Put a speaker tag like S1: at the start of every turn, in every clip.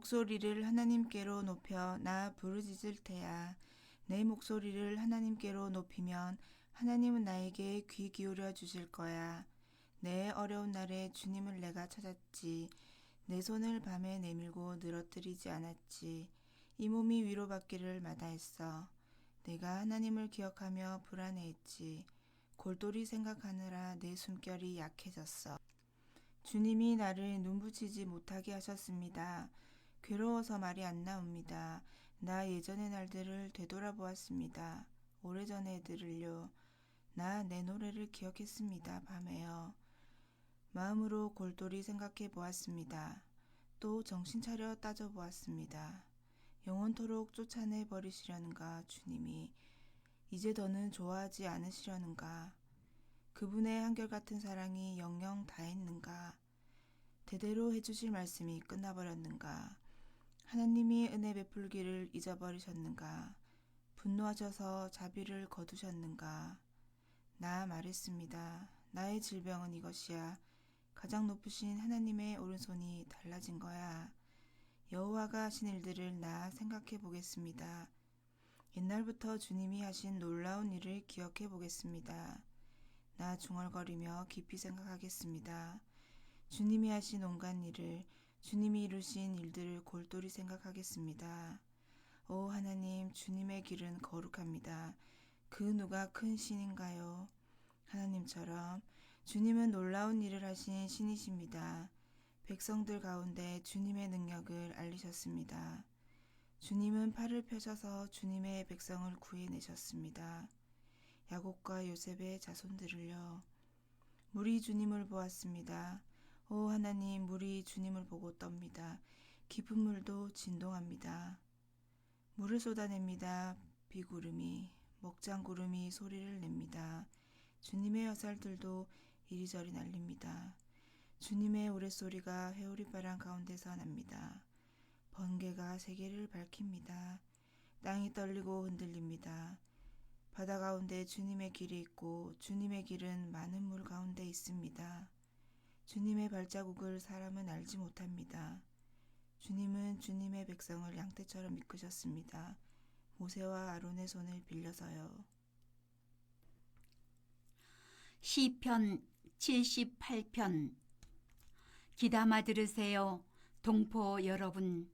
S1: 목소리를 하나님께로 높여 나 부르짖을 테야. 내 목소리를 하나님께로 높이면 하나님은 나에게 귀 기울여 주실 거야. 내 어려운 날에 주님을 내가 찾았지. 내 손을 밤에 내밀고 늘어뜨리지 않았지. 이 몸이 위로받기를 마다했어. 내가 하나님을 기억하며 불안해했지. 골똘히 생각하느라 내 숨결이 약해졌어. 주님이 나를 눈부치지 못하게 하셨습니다. 괴로워서 말이 안 나옵니다. 나 예전의 날들을 되돌아보았습니다. 오래전의 애들을요. 나 내 노래를 기억했습니다. 밤에요. 마음으로 골똘히 생각해 보았습니다. 또 정신 차려 따져 보았습니다. 영원토록 쫓아내 버리시려는가 주님이. 이제 더는 좋아하지 않으시려는가. 그분의 한결같은 사랑이 영영 다했는가. 대대로 해주실 말씀이 끝나버렸는가. 하나님이 은혜 베풀기를 잊어버리셨는가. 분노하셔서 자비를 거두셨는가. 나 말했습니다. 나의 질병은 이것이야. 가장 높으신 하나님의 오른손이 달라진 거야. 여호와가 하신 일들을 나 생각해 보겠습니다. 옛날부터 주님이 하신 놀라운 일을 기억해 보겠습니다. 나 중얼거리며 깊이 생각하겠습니다. 주님이 하신 온갖 일을, 주님이 이루신 일들을 골똘히 생각하겠습니다. 오 하나님, 주님의 길은 거룩합니다. 그 누가 큰 신인가요? 하나님처럼 주님은 놀라운 일을 하신 신이십니다. 백성들 가운데 주님의 능력을 알리셨습니다. 주님은 팔을 펴셔서 주님의 백성을 구해내셨습니다. 야곱과 요셉의 자손들을요. 물이 주님을 보았습니다. 오 하나님, 물이 주님을 보고 떱니다. 깊은 물도 진동합니다. 물을 쏟아냅니다. 비구름이, 먹장구름이 소리를 냅니다. 주님의 화살들도 이리저리 날립니다. 주님의 우레소리가 회오리바람 가운데서 납니다. 번개가 세계를 밝힙니다. 땅이 떨리고 흔들립니다. 바다 가운데 주님의 길이 있고 주님의 길은 많은 물 가운데 있습니다. 주님의 발자국을 사람은 알지 못합니다. 주님은 주님의 백성을 양떼처럼 이끄셨습니다. 모세와 아론의 손을 빌려서요.
S2: 시편 78편. 귀담아 들으세요. 동포 여러분,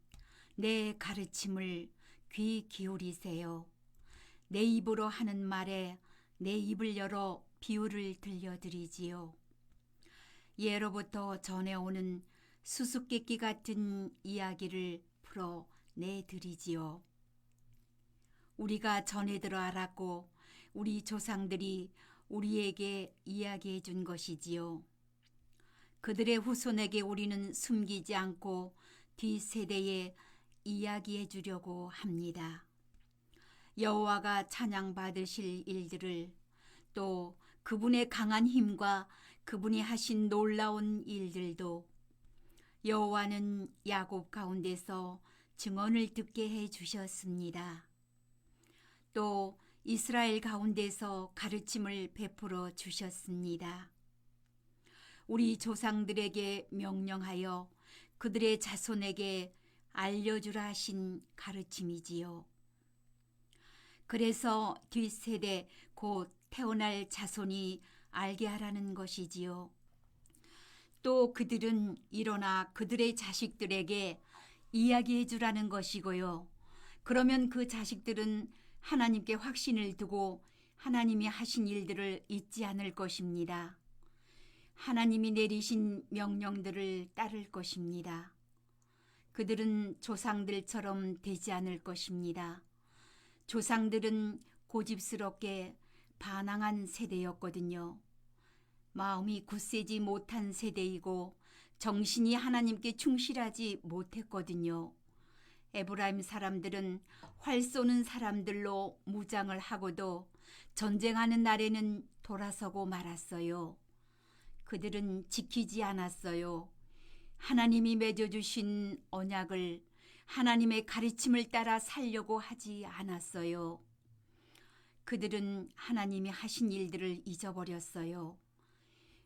S2: 내 가르침을 귀 기울이세요. 내 입으로 하는 말에 내 입을 열어 비유를 들려드리지요. 예로부터 전해오는 수수께끼 같은 이야기를 풀어 내드리지요. 우리가 전해들어 알았고 우리 조상들이 우리에게 이야기해 준 것이지요. 그들의 후손에게 우리는 숨기지 않고 뒷세대에 이야기해 주려고 합니다. 여호와가 찬양받으실 일들을, 또 그분의 강한 힘과 그분이 하신 놀라운 일들도 여호와는 야곱 가운데서 증언을 듣게 해 주셨습니다. 또 이스라엘 가운데서 가르침을 베풀어 주셨습니다. 우리 조상들에게 명령하여 그들의 자손에게 알려주라 하신 가르침이지요. 그래서 뒷세대 곧 태어날 자손이 알게 하라는 것이지요. 또 그들은 일어나 그들의 자식들에게 이야기해 주라는 것이고요. 그러면 그 자식들은 하나님께 확신을 두고 하나님이 하신 일들을 잊지 않을 것입니다. 하나님이 내리신 명령들을 따를 것입니다. 그들은 조상들처럼 되지 않을 것입니다. 조상들은 고집스럽게 반항한 세대였거든요. 마음이 굳세지 못한 세대이고 정신이 하나님께 충실하지 못했거든요. 에브라임 사람들은 활 쏘는 사람들로 무장을 하고도 전쟁하는 날에는 돌아서고 말았어요. 그들은 지키지 않았어요. 하나님이 맺어주신 언약을 하나님의 가르침을 따라 살려고 하지 않았어요. 그들은 하나님이 하신 일들을 잊어버렸어요.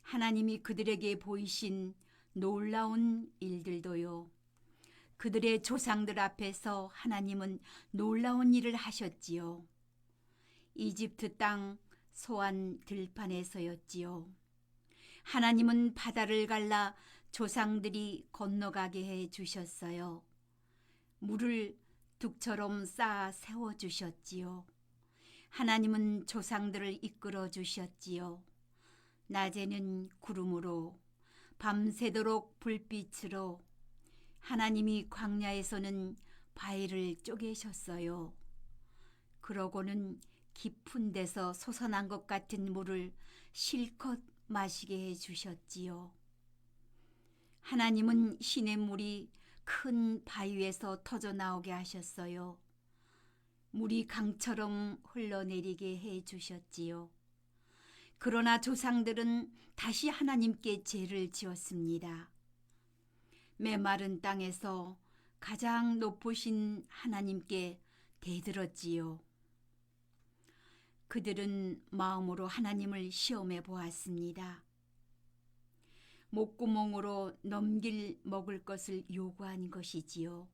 S2: 하나님이 그들에게 보이신 놀라운 일들도요. 그들의 조상들 앞에서 하나님은 놀라운 일을 하셨지요. 이집트 땅 소안 들판에서였지요. 하나님은 바다를 갈라 조상들이 건너가게 해 주셨어요. 물을 둑처럼 쌓아 세워주셨지요. 하나님은 조상들을 이끌어 주셨지요. 낮에는 구름으로, 밤새도록 불빛으로, 하나님이 광야에서는 바위를 쪼개셨어요. 그러고는 깊은 데서 솟아난 것 같은 물을 실컷 마시게 해주셨지요. 하나님은 시냇물이 큰 바위에서 터져 나오게 하셨어요. 물이 강처럼 흘러내리게 해주셨지요. 그러나 조상들은 다시 하나님께 죄를 지었습니다. 메마른 땅에서 가장 높으신 하나님께 대들었지요. 그들은 마음으로 하나님을 시험해 보았습니다. 목구멍으로 넘길 먹을 것을 요구한 것이지요.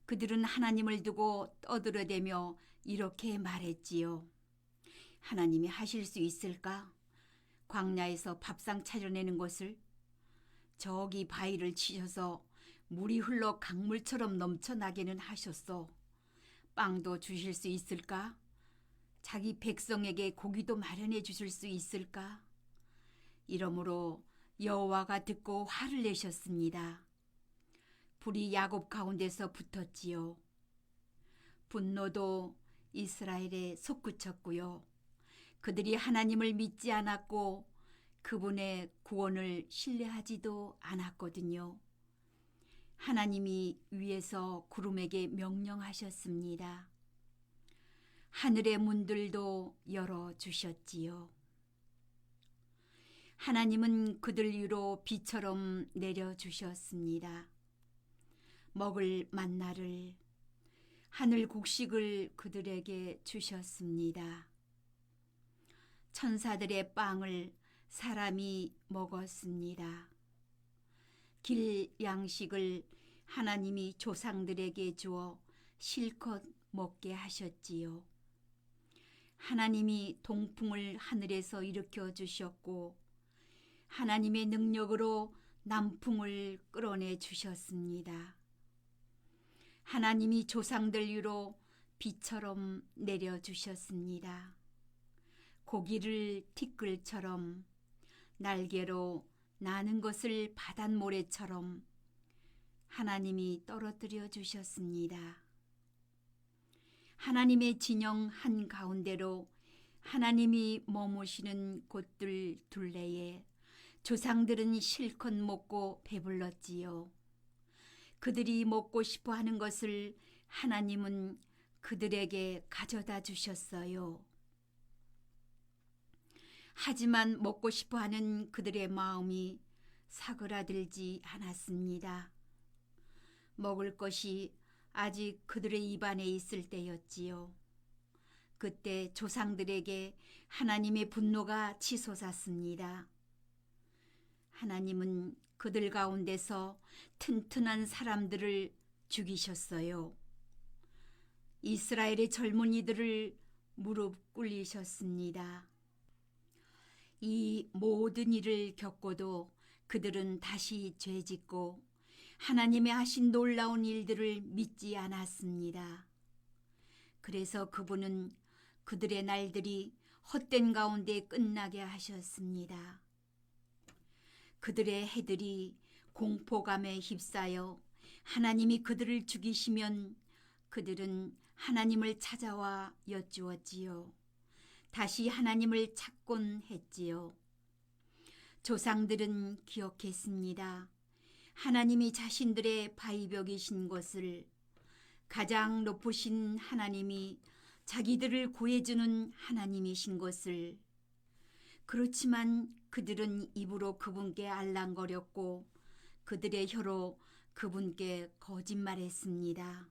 S2: 그들은 하나님을 두고 떠들어대며 이렇게 말했지요. 하나님이 하실 수 있을까? 광야에서 밥상 차려내는 것을? 저기 바위를 치셔서 물이 흘러 강물처럼 넘쳐나게는 하셨소. 빵도 주실 수 있을까? 자기 백성에게 고기도 마련해 주실 수 있을까? 이러므로 여호와가 듣고 화를 내셨습니다. 불이 야곱 가운데서 붙었지요. 분노도 이스라엘에 솟구쳤고요. 그들이 하나님을 믿지 않았고 그분의 구원을 신뢰하지도 않았거든요. 하나님이 위에서 구름에게 명령하셨습니다. 하늘의 문들도 열어주셨지요. 하나님은 그들 위로 비처럼 내려주셨습니다. 먹을 만나를, 하늘 곡식을 그들에게 주셨습니다. 천사들의 빵을 사람이 먹었습니다. 길 양식을 하나님이 조상들에게 주어 실컷 먹게 하셨지요. 하나님이 동풍을 하늘에서 일으켜 주셨고 하나님의 능력으로 남풍을 끌어내 주셨습니다. 하나님이 조상들 위로 비처럼 내려주셨습니다. 고기를 티끌처럼, 날개로 나는 것을 바닷모래처럼 하나님이 떨어뜨려 주셨습니다. 하나님의 진영 한가운데로 하나님이 머무시는 곳들 둘레에 조상들은 실컷 먹고 배불렀지요. 그들이 먹고 싶어 하는 것을 하나님은 그들에게 가져다 주셨어요. 하지만 먹고 싶어 하는 그들의 마음이 사그라들지 않았습니다. 먹을 것이 아직 그들의 입안에 있을 때였지요. 그때 조상들에게 하나님의 분노가 치솟았습니다. 하나님은 그들 가운데서 튼튼한 사람들을 죽이셨어요. 이스라엘의 젊은이들을 무릎 꿇리셨습니다. 이 모든 일을 겪고도 그들은 다시 죄짓고 하나님의 하신 놀라운 일들을 믿지 않았습니다. 그래서 그분은 그들의 날들이 헛된 가운데 끝나게 하셨습니다. 그들의 해들이 공포감에 휩싸여 하나님이 그들을 죽이시면 그들은 하나님을 찾아와 여쭈었지요. 다시 하나님을 찾곤 했지요. 조상들은 기억했습니다. 하나님이 자신들의 바위벽이신 것을, 가장 높으신 하나님이 자기들을 구해주는 하나님이신 것을. 그렇지만 그들은 입으로 그분께 알랑거렸고 그들의 혀로 그분께 거짓말했습니다.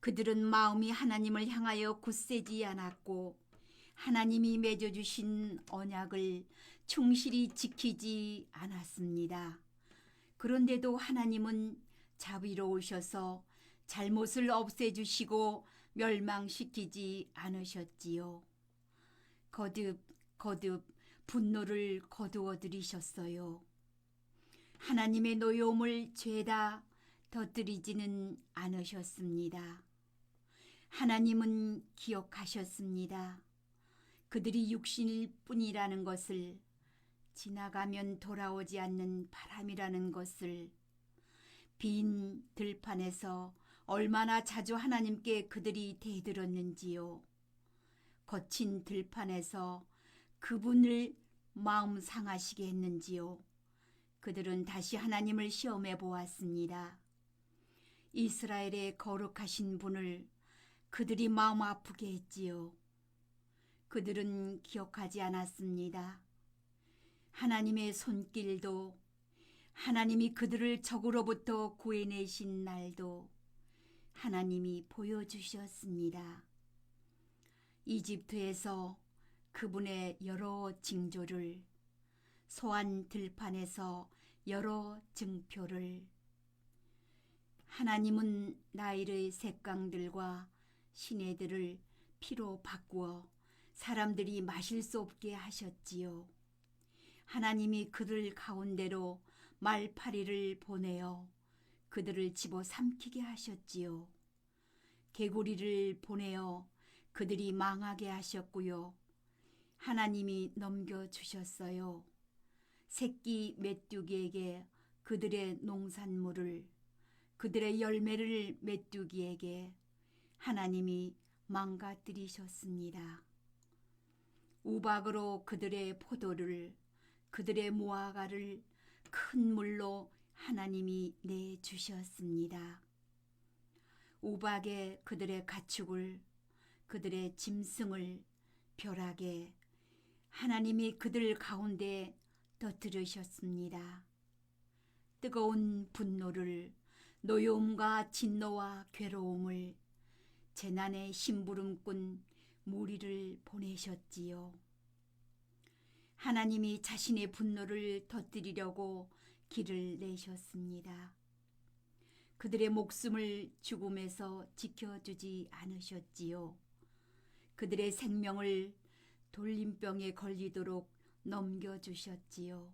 S2: 그들은 마음이 하나님을 향하여 굳세지 않았고 하나님이 맺어주신 언약을 충실히 지키지 않았습니다. 그런데도 하나님은 자비로우셔서 잘못을 없애주시고 멸망시키지 않으셨지요. 거듭 분노를 거두어 들이셨어요. 하나님의 노여움을 죄다 터뜨리지는 않으셨습니다. 하나님은 기억하셨습니다. 그들이 육신일 뿐이라는 것을, 지나가면 돌아오지 않는 바람이라는 것을, 빈 들판에서 얼마나 자주 하나님께 그들이 대들었는지요. 거친 들판에서 그분을 마음 상하시게 했는지요. 그들은 다시 하나님을 시험해 보았습니다. 이스라엘의 거룩하신 분을 그들이 마음 아프게 했지요. 그들은 기억하지 않았습니다. 하나님의 손길도, 하나님이 그들을 적으로부터 구해내신 날도 하나님이 보여주셨습니다. 이집트에서 그분의 여러 징조를, 소환 들판에서 여러 증표를, 하나님은 나일의 색강들과 시내들을 피로 바꾸어 사람들이 마실 수 없게 하셨지요. 하나님이 그들 가운데로 말파리를 보내어 그들을 집어삼키게 하셨지요. 개구리를 보내어 그들이 망하게 하셨고요. 하나님이 넘겨주셨어요. 새끼 메뚜기에게 그들의 농산물을, 그들의 열매를 메뚜기에게 하나님이 망가뜨리셨습니다. 우박으로 그들의 포도를, 그들의 무화과를 큰 물로 하나님이 내주셨습니다. 우박에 그들의 가축을, 그들의 짐승을 벼락에 하나님이 그들 가운데 터뜨리셨습니다. 뜨거운 분노를, 노여움과 진노와 괴로움을, 재난의 심부름꾼 무리를 보내셨지요. 하나님이 자신의 분노를 터뜨리려고 길을 내셨습니다. 그들의 목숨을 죽음에서 지켜주지 않으셨지요. 그들의 생명을 돌림병에 걸리도록 넘겨주셨지요.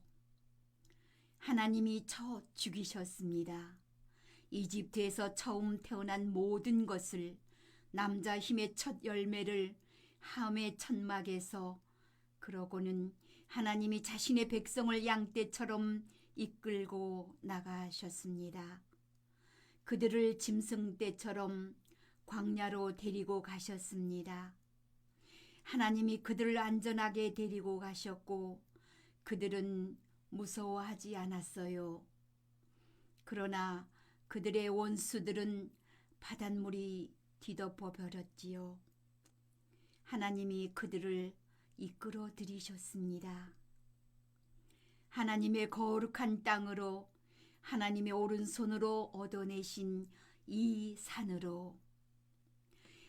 S2: 하나님이 쳐 죽이셨습니다. 이집트에서 처음 태어난 모든 것을, 남자 힘의 첫 열매를 함의 천막에서, 그러고는 하나님이 자신의 백성을 양떼처럼 이끌고 나가셨습니다. 그들을 짐승떼처럼 광야로 데리고 가셨습니다. 하나님이 그들을 안전하게 데리고 가셨고 그들은 무서워하지 않았어요. 그러나 그들의 원수들은 바닷물이 뒤덮어 버렸지요. 하나님이 그들을 이끌어 들이셨습니다. 하나님의 거룩한 땅으로, 하나님의 오른손으로 얻어내신 이 산으로,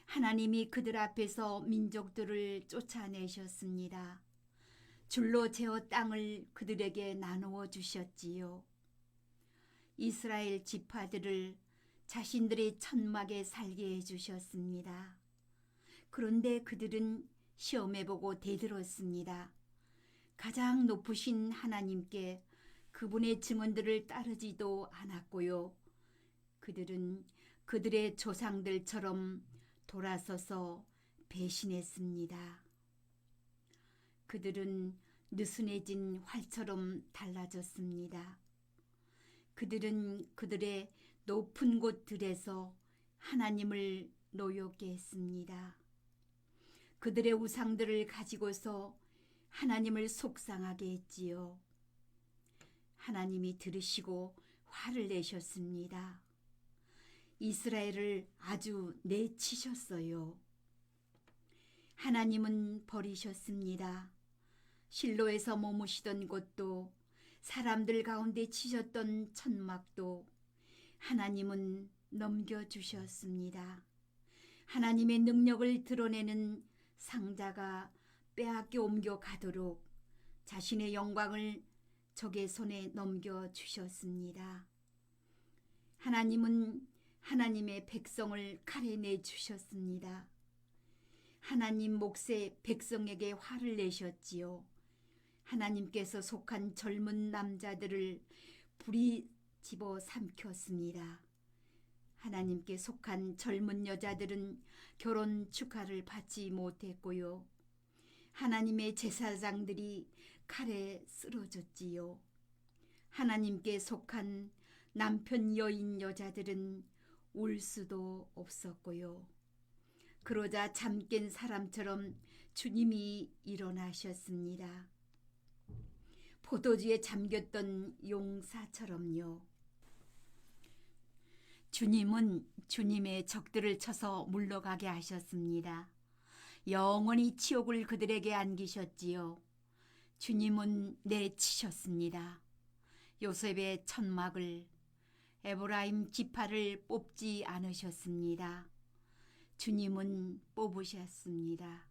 S2: 하나님이 그들 앞에서 민족들을 쫓아내셨습니다. 줄로 재어 땅을 그들에게 나누어 주셨지요. 이스라엘 지파들을 자신들의 천막에 살게 해주셨습니다. 그런데 그들은 시험해보고 대들었습니다. 가장 높으신 하나님께 그분의 증언들을 따르지도 않았고요. 그들은 그들의 조상들처럼 돌아서서 배신했습니다. 그들은 느슨해진 활처럼 달라졌습니다. 그들은 그들의 높은 곳들에서 하나님을 노엽게 했습니다. 그들의 우상들을 가지고서 하나님을 속상하게 했지요. 하나님이 들으시고 화를 내셨습니다. 이스라엘을 아주 내치셨어요. 하나님은 버리셨습니다. 실로에서 머무시던 곳도, 사람들 가운데 치셨던 천막도 하나님은 넘겨주셨습니다. 하나님의 능력을 드러내는 상자가 빼앗겨 옮겨가도록 자신의 영광을 적의 손에 넘겨주셨습니다. 하나님은 하나님의 백성을 칼에 내주셨습니다. 하나님 몫에 백성에게 화를 내셨지요. 하나님께서 속한 젊은 남자들을 불이 집어 삼켰습니다. 하나님께 속한 젊은 여자들은 결혼 축하를 받지 못했고요. 하나님의 제사장들이 칼에 쓰러졌지요. 하나님께 속한 남편 여인 여자들은 울 수도 없었고요. 그러자 잠 깬 사람처럼 주님이 일어나셨습니다. 포도주에 잠겼던 용사처럼요. 주님은 주님의 적들을 쳐서 물러가게 하셨습니다. 영원히 치욕을 그들에게 안기셨지요. 주님은 내치셨습니다. 요셉의 천막을, 에브라임 지파를 뽑지 않으셨습니다. 주님은 뽑으셨습니다.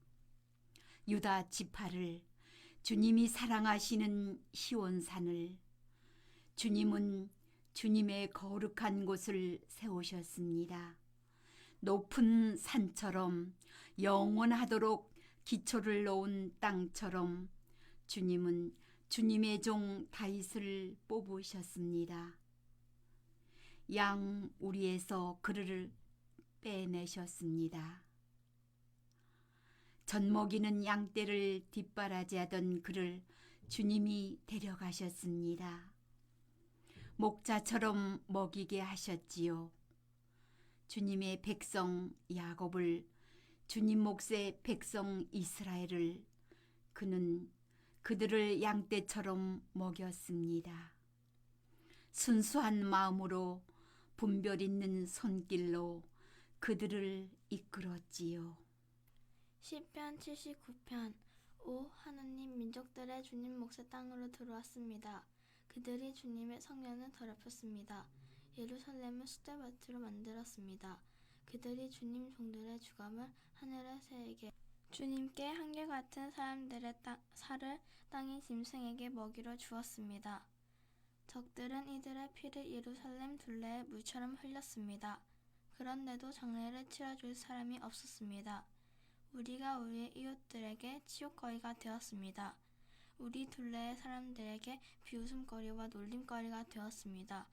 S2: 유다 지파를, 주님이 사랑하시는 시온산을, 주님은 주님의 거룩한 곳을 세우셨습니다. 높은 산처럼 영원하도록 기초를 놓은 땅처럼 주님은 주님의 종 다윗을 뽑으셨습니다. 양 우리에서 그를 빼내셨습니다. 젖먹이는 양떼를 뒷바라지하던 그를 주님이 데려가셨습니다. 목자처럼 먹이게 하셨지요. 주님의 백성 야곱을, 주님 몫의 백성 이스라엘을 그는 그들을 양떼처럼 먹였습니다. 순수한 마음으로 분별 있는 손길로 그들을 이끌었지요.
S3: 시편 79편. 오 하나님, 민족들의 주님 몫의 땅으로 들어왔습니다. 그들이 주님의 성전을 더럽혔습니다. 예루살렘을 숫대밭으로 만들었습니다. 그들이 주님 종들의 주감을 하늘의 새에게, 주님께 한결같은 사람들의 살을 땅의 짐승에게 먹이로 주었습니다. 적들은 이들의 피를 예루살렘 둘레에 물처럼 흘렸습니다. 그런데도 장례를 치러줄 사람이 없었습니다. 우리가 우리의 이웃들에게 치욕거리가 되었습니다. 우리 둘레의 사람들에게 비웃음거리와 놀림거리가 되었습니다.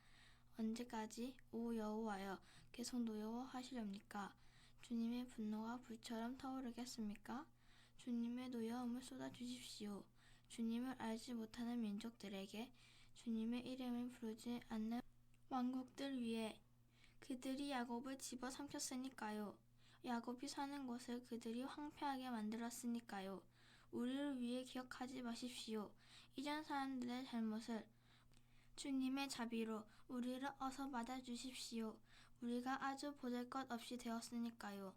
S3: 언제까지 오 여호와여 계속 노여워하시렵니까? 주님의 분노가 불처럼 타오르겠습니까? 주님의 노여움을 쏟아주십시오. 주님을 알지 못하는 민족들에게, 주님의 이름을 부르지 않는 왕국들 위에. 그들이 야곱을 집어삼켰으니까요. 야곱이 사는 곳을 그들이 황폐하게 만들었으니까요. 우리를 위해 기억하지 마십시오. 이전 사람들의 잘못을. 주님의 자비로 우리를 어서 맞아주십시오. 우리가 아주 보잘것없이 되었으니까요.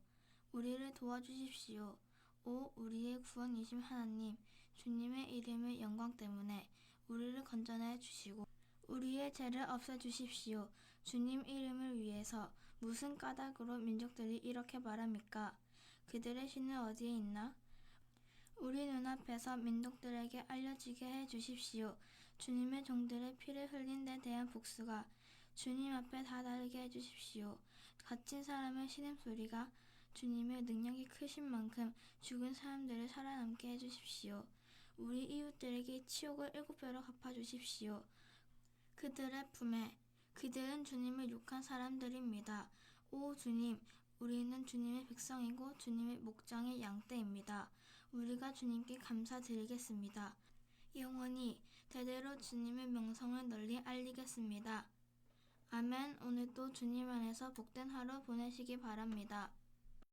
S3: 우리를 도와주십시오. 오 우리의 구원이신 하나님, 주님의 이름의 영광 때문에 우리를 건져내 주시고 우리의 죄를 없애주십시오. 주님 이름을 위해서 무슨 까닭으로 민족들이 이렇게 말합니까? 그들의 신은 어디에 있나? 우리 눈앞에서 민족들에게 알려지게 해주십시오. 주님의 종들의 피를 흘린 데 대한 복수가 주님 앞에 다 다르게 해주십시오. 갇힌 사람의 신음소리가 주님의 능력이 크신 만큼 죽은 사람들을 살아남게 해주십시오. 우리 이웃들에게 치욕을 7배로 갚아주십시오. 그들의 품에, 그들은 주님을 욕한 사람들입니다. 오 주님, 우리는 주님의 백성이고 주님의 목장의 양떼입니다. 우리가 주님께 감사드리겠습니다. 영원히 대대로 주님의 명성을 널리 알리겠습니다. 아멘. 오늘도 주님 안에서 복된 하루 보내시기 바랍니다.